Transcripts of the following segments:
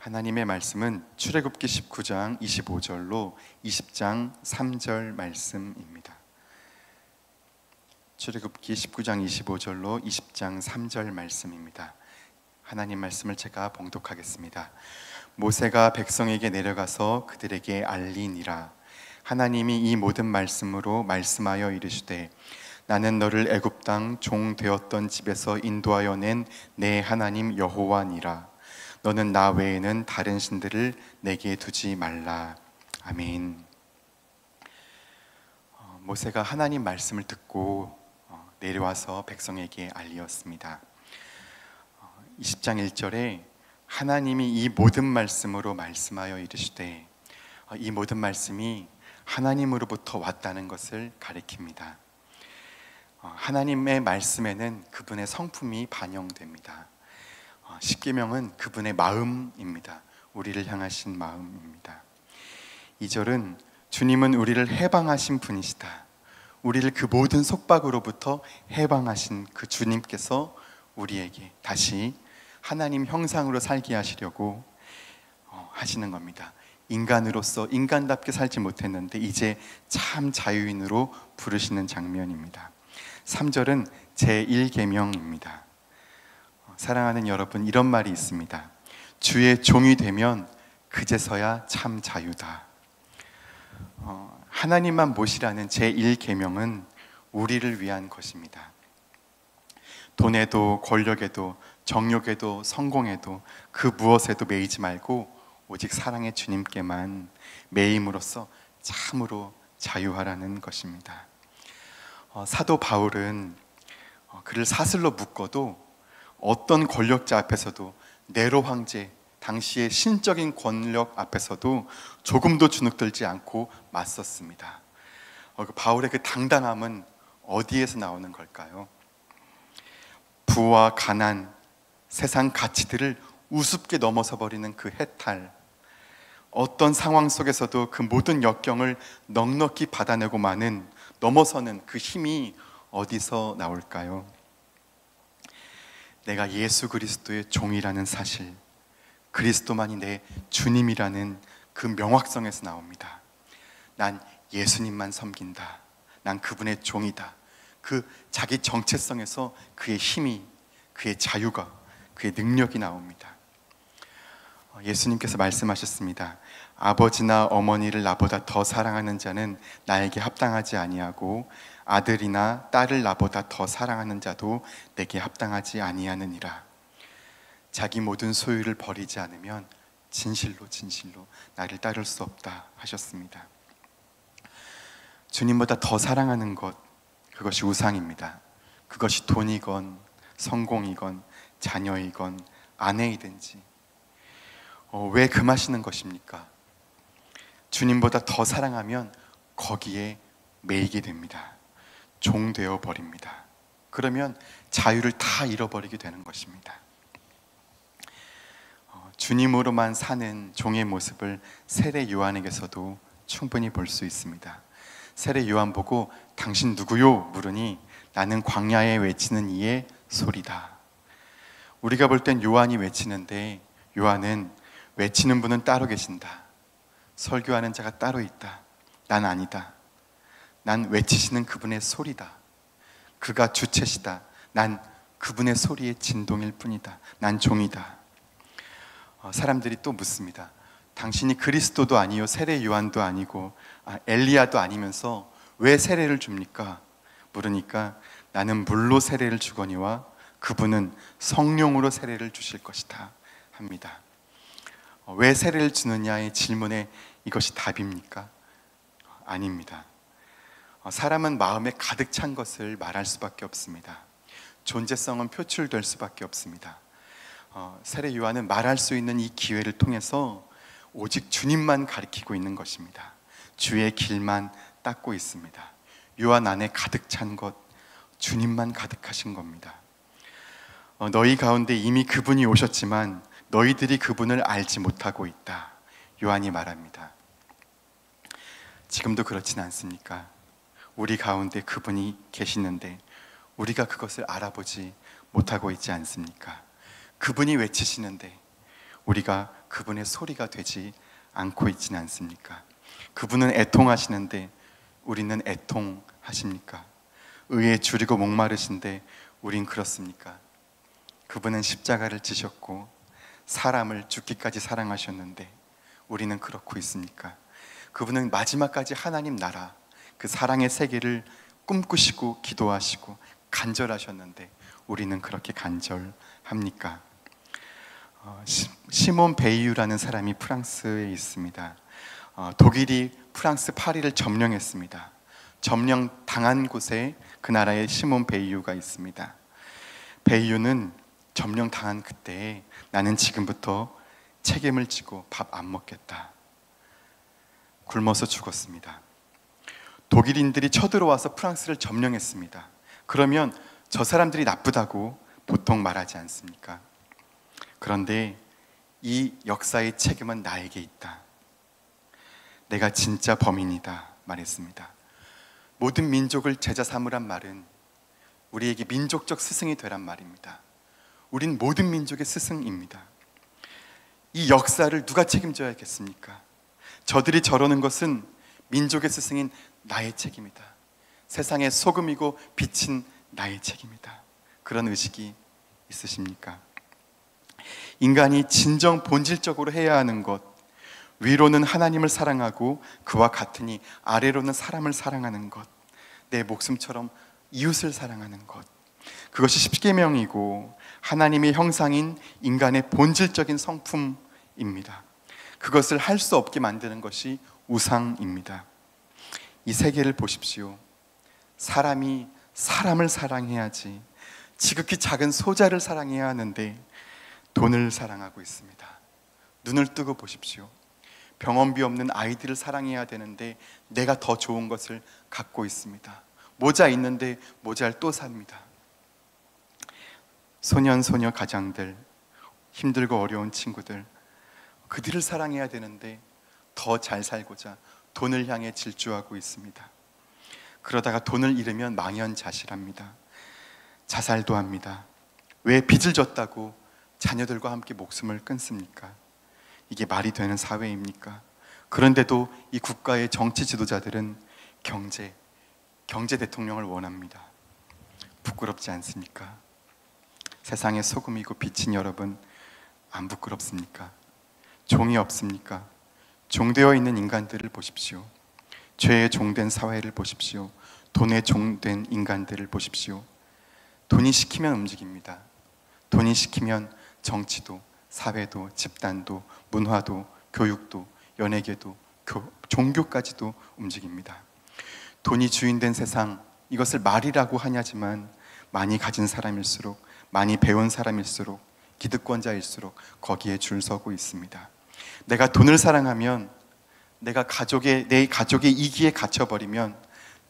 하나님의 말씀은 출애굽기 19장 25절로 20장 3절 말씀입니다. 출애굽기 19장 25절로 20장 3절 말씀입니다. 하나님 말씀을 제가 봉독하겠습니다. 모세가 백성에게 내려가서 그들에게 알리니라. 하나님이 이 모든 말씀으로 말씀하여 이르시되 나는 너를 애굽 땅 종 되었던 집에서 인도하여 낸 내 하나님 여호와니라. 너는 나 외에는 다른 신들을 내게 두지 말라. 아멘. 모세가 하나님 말씀을 듣고 내려와서 백성에게 알리었습니다. 20장 1절에 하나님이 이 모든 말씀으로 말씀하여 이르시되, 이 모든 말씀이 하나님으로부터 왔다는 것을 가리킵니다. 하나님의 말씀에는 그분의 성품이 반영됩니다. 십계명은 그분의 마음입니다. 우리를 향하신 마음입니다. 2절은 주님은 우리를 해방하신 분이시다. 우리를 그 모든 속박으로부터 해방하신 그 주님께서 우리에게 다시 하나님 형상으로 살게 하시려고 하시는 겁니다. 인간으로서 인간답게 살지 못했는데 이제 참 자유인으로 부르시는 장면입니다. 3절은 제1계명입니다. 사랑하는 여러분, 이런 말이 있습니다. 주의 종이 되면 그제서야 참 자유다. 하나님만 모시라는 제1계명은 우리를 위한 것입니다. 돈에도 권력에도 정욕에도 성공에도 그 무엇에도 매이지 말고 오직 사랑의 주님께만 매임으로써 참으로 자유하라는 것입니다. 사도 바울은 그를 사슬로 묶어도 어떤 권력자 앞에서도, 네로 황제 당시의 신적인 권력 앞에서도 조금도 주눅들지 않고 맞섰습니다. 바울의 그 당당함은 어디에서 나오는 걸까요? 부와 가난, 세상 가치들을 우습게 넘어서 버리는 그 해탈, 어떤 상황 속에서도 그 모든 역경을 넉넉히 받아내고 마는, 넘어서는 그 힘이 어디서 나올까요? 내가 예수 그리스도의 종이라는 사실, 그리스도만이 내 주님이라는 그 명확성에서 나옵니다. 난 예수님만 섬긴다. 난 그분의 종이다. 그 자기 정체성에서 그의 힘이, 그의 자유가, 그의 능력이 나옵니다. 예수님께서 말씀하셨습니다. 아버지나 어머니를 나보다 더 사랑하는 자는 나에게 합당하지 아니하고 아들이나 딸을 나보다 더 사랑하는 자도 내게 합당하지 아니하느니라. 자기 모든 소유를 버리지 않으면 진실로 나를 따를 수 없다 하셨습니다. 주님보다 더 사랑하는 것, 그것이 우상입니다. 그것이 돈이건 성공이건 자녀이건 아내이든지. 왜 금하시는 것입니까? 주님보다 더 사랑하면 거기에 매이게 됩니다. 종 되어 버립니다. 그러면 자유를 다 잃어버리게 되는 것입니다. 주님으로만 사는 종의 모습을 세례 요한에게서도 충분히 볼 수 있습니다. 세례 요한 보고 당신 누구요? 물으니 나는 광야에 외치는 이의 소리다. 우리가 볼 땐 요한이 외치는데 요한은 외치는 분은 따로 계신다. 설교하는 자가 따로 있다. 난 아니다. 난 외치시는 그분의 소리다. 그가 주체시다. 난 그분의 소리의 진동일 뿐이다. 난 종이다. 사람들이 또 묻습니다. 당신이 그리스도도 아니요 세례 요한도 아니고 엘리야도 아니면서 왜 세례를 줍니까? 물으니까 나는 물로 세례를 주거니와 그분은 성령으로 세례를 주실 것이다 합니다. 왜 세례를 주느냐의 질문에 이것이 답입니까? 아닙니다. 사람은 마음에 가득 찬 것을 말할 수밖에 없습니다. 존재성은 표출될 수밖에 없습니다. 세례 요한은 말할 수 있는 이 기회를 통해서 오직 주님만 가리키고 있는 것입니다. 주의 길만 닦고 있습니다. 요한 안에 가득 찬 것, 주님만 가득하신 겁니다. 너희 가운데 이미 그분이 오셨지만 너희들이 그분을 알지 못하고 있다. 요한이 말합니다. 지금도 그렇진 않습니까? 우리 가운데 그분이 계시는데 우리가 그것을 알아보지 못하고 있지 않습니까? 그분이 외치시는데 우리가 그분의 소리가 되지 않고 있지는 않습니까? 그분은 애통하시는데 우리는 애통하십니까? 의에 줄이고 목마르신데 우린 그렇습니까? 그분은 십자가를 지셨고 사람을 죽기까지 사랑하셨는데 우리는 그렇고 있습니까? 그분은 마지막까지 하나님 나라, 그 사랑의 세계를 꿈꾸시고 기도하시고 간절하셨는데 우리는 그렇게 간절합니까? 시몬 베이유라는 사람이 프랑스에 있습니다. 독일이 프랑스 파리를 점령했습니다. 점령당한 곳에 그 나라에 시몬 베이유가 있습니다. 베이유는 점령당한 그때에 나는 지금부터 책임을 지고 밥 안 먹겠다. 굶어서 죽었습니다. 독일인들이 쳐들어와서 프랑스를 점령했습니다. 그러면 저 사람들이 나쁘다고 보통 말하지 않습니까? 그런데 이 역사의 책임은 나에게 있다. 내가 진짜 범인이다 말했습니다. 모든 민족을 제자 삼으란 말은 우리에게 민족적 스승이 되란 말입니다. 우린 모든 민족의 스승입니다. 이 역사를 누가 책임져야겠습니까? 저들이 저러는 것은 민족의 스승인 나의 책임이다. 세상의 소금이고 빛인 나의 책임이다. 그런 의식이 있으십니까? 인간이 진정 본질적으로 해야 하는 것, 위로는 하나님을 사랑하고 그와 같으니 아래로는 사람을 사랑하는 것, 내 목숨처럼 이웃을 사랑하는 것, 그것이 십계명이고 하나님의 형상인 인간의 본질적인 성품입니다. 그것을 할 수 없게 만드는 것이 우상입니다. 이 세계를 보십시오. 사람이 사람을 사랑해야지, 지극히 작은 소자를 사랑해야 하는데 돈을 사랑하고 있습니다. 눈을 뜨고 보십시오. 병원비 없는 아이들을 사랑해야 되는데 내가 더 좋은 것을 갖고 있습니다. 모자 있는데 모자를 또 삽니다. 소년 소녀 가장들, 힘들고 어려운 친구들, 그들을 사랑해야 되는데 더 잘 살고자 돈을 향해 질주하고 있습니다. 그러다가 돈을 잃으면 망연자실합니다. 자살도 합니다. 왜 빚을 졌다고 자녀들과 함께 목숨을 끊습니까? 이게 말이 되는 사회입니까? 그런데도 이 국가의 정치 지도자들은 경제 대통령을 원합니다. 부끄럽지 않습니까? 세상의 소금이고 빛인 여러분, 안 부끄럽습니까? 종이 없습니까? 종되어 있는 인간들을 보십시오. 죄의 종된 사회를 보십시오. 돈의 종된 인간들을 보십시오. 돈이 시키면 움직입니다. 돈이 시키면 정치도, 사회도, 집단도, 문화도, 교육도, 연예계도, 종교까지도 움직입니다. 돈이 주인된 세상, 이것을 말이라고 하냐지만 많이 가진 사람일수록, 많이 배운 사람일수록, 기득권자일수록 거기에 줄 서고 있습니다. 내가 돈을 사랑하면, 내 가족의 이기에 갇혀버리면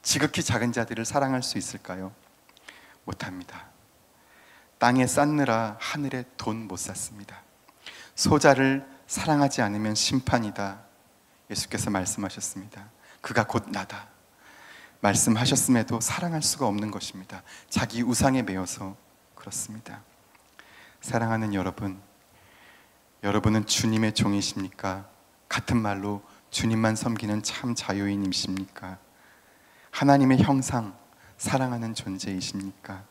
지극히 작은 자들을 사랑할 수 있을까요? 못합니다. 땅에 쌓느라 하늘에 돈 못 샀습니다. 소자를 사랑하지 않으면 심판이다. 예수께서 말씀하셨습니다. 그가 곧 나다 말씀하셨음에도 사랑할 수가 없는 것입니다. 자기 우상에 매여서 그렇습니다. 사랑하는 여러분, 여러분은 주님의 종이십니까? 같은 말로 주님만 섬기는 참 자유인이십니까? 하나님의 형상, 사랑하는 존재이십니까?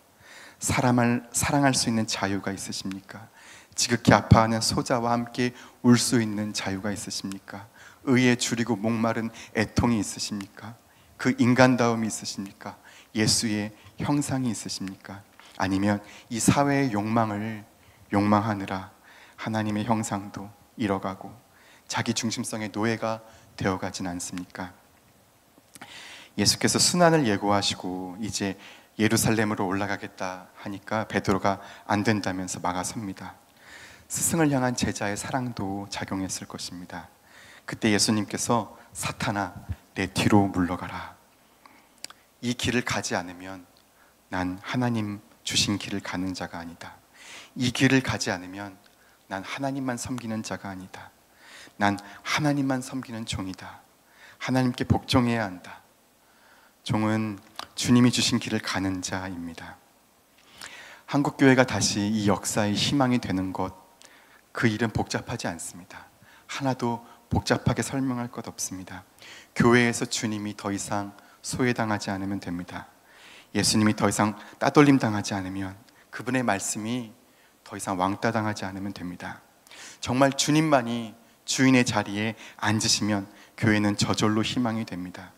사람을 사랑할 수 있는 자유가 있으십니까? 지극히 아파하는 소자와 함께 울 수 있는 자유가 있으십니까? 의에 줄이고 목마른 애통이 있으십니까? 그 인간다움이 있으십니까? 예수의 형상이 있으십니까? 아니면 이 사회의 욕망을 욕망하느라 하나님의 형상도 잃어가고 자기 중심성의 노예가 되어가진 않습니까? 예수께서 순환을 예고하시고 이제 예루살렘으로 올라가겠다 하니까 베드로가 안 된다면서 막아섭니다. 스승을 향한 제자의 사랑도 작용했을 것입니다. 그때 예수님께서 사탄아, 내 뒤로 물러가라. 이 길을 가지 않으면 난 하나님 주신 길을 가는 자가 아니다. 이 길을 가지 않으면 난 하나님만 섬기는 자가 아니다. 난 하나님만 섬기는 종이다. 하나님께 복종해야 한다. 종은 주님이 주신 길을 가는 자입니다. 한국교회가 다시 이 역사의 희망이 되는 것, 그 일은 복잡하지 않습니다. 하나도 복잡하게 설명할 것 없습니다. 교회에서 주님이 더 이상 소외당하지 않으면 됩니다. 예수님이 더 이상 따돌림 당하지 않으면, 그분의 말씀이 더 이상 왕따 당하지 않으면 됩니다. 정말 주님만이 주인의 자리에 앉으시면 교회는 저절로 희망이 됩니다.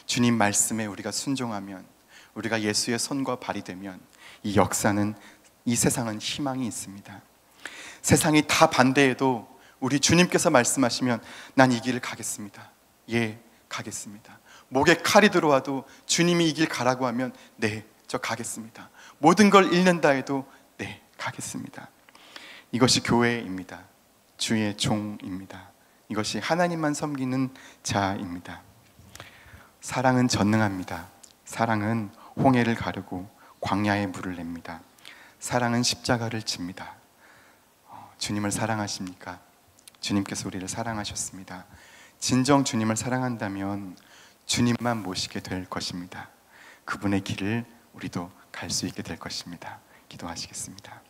주님 말씀에 우리가 순종하면, 우리가 예수의 손과 발이 되면 이 역사는, 이 세상은 희망이 있습니다. 세상이 다 반대해도 우리 주님께서 말씀하시면 난 이 길을 가겠습니다. 예, 가겠습니다. 목에 칼이 들어와도 주님이 이 길 가라고 하면 네, 저 가겠습니다. 모든 걸 잃는다 해도 네, 가겠습니다. 이것이 교회입니다. 주의 종입니다. 이것이 하나님만 섬기는 자입니다. 사랑은 전능합니다. 사랑은 홍해를 가르고 광야에 물을 냅니다. 사랑은 십자가를 집니다. 주님을 사랑하십니까? 주님께서 우리를 사랑하셨습니다. 진정 주님을 사랑한다면 주님만 모시게 될 것입니다. 그분의 길을 우리도 갈 수 있게 될 것입니다. 기도하시겠습니다.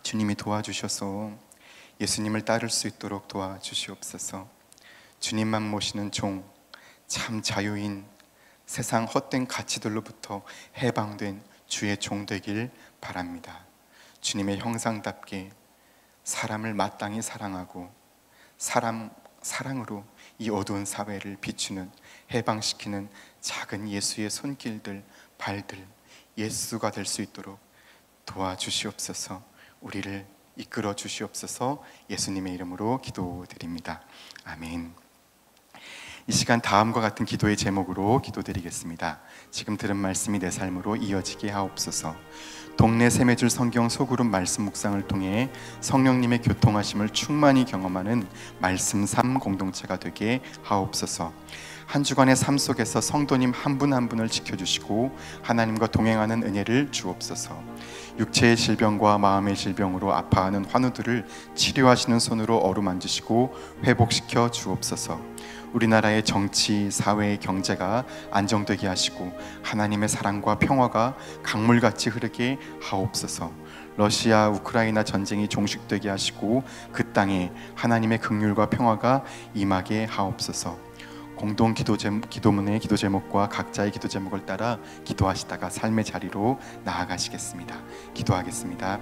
주님이 도와주셔서 예수님을 따를 수 있도록 도와주시옵소서. 주님만 모시는 종, 참 자유인, 세상 헛된 가치들로부터 해방된 주의 종 되길 바랍니다. 주님의 형상답게 사람을 마땅히 사랑하고 사랑으로 이 어두운 사회를 비추는, 해방시키는 작은 예수의 손길들, 발들, 예수가 될 수 있도록 도와주시옵소서. 우리를 이끌어 주시옵소서. 예수님의 이름으로 기도드립니다. 아멘. 이 시간 다음과 같은 기도의 제목으로 기도드리겠습니다. 지금 들은 말씀이 내 삶으로 이어지게 하옵소서. 동네 샘해줄 성경 소그룹 말씀 묵상을 통해 성령님의 교통하심을 충만히 경험하는 말씀 삶 공동체가 되게 하옵소서. 한 주간의 삶 속에서 성도님 한 분 한 분을 지켜주시고 하나님과 동행하는 은혜를 주옵소서. 육체의 질병과 마음의 질병으로 아파하는 환우들을 치료하시는 손으로 어루만지시고 회복시켜 주옵소서. 우리나라의 정치, 사회, 경제가 안정되게 하시고 하나님의 사랑과 평화가 강물같이 흐르게 하옵소서. 러시아, 우크라이나 전쟁이 종식되게 하시고 그 땅에 하나님의 긍휼과 평화가 임하게 하옵소서. 공동 기도문의 기도 제목과 각자의 기도 제목을 따라 기도하시다가 삶의 자리로 나아가시겠습니다. 기도하겠습니다.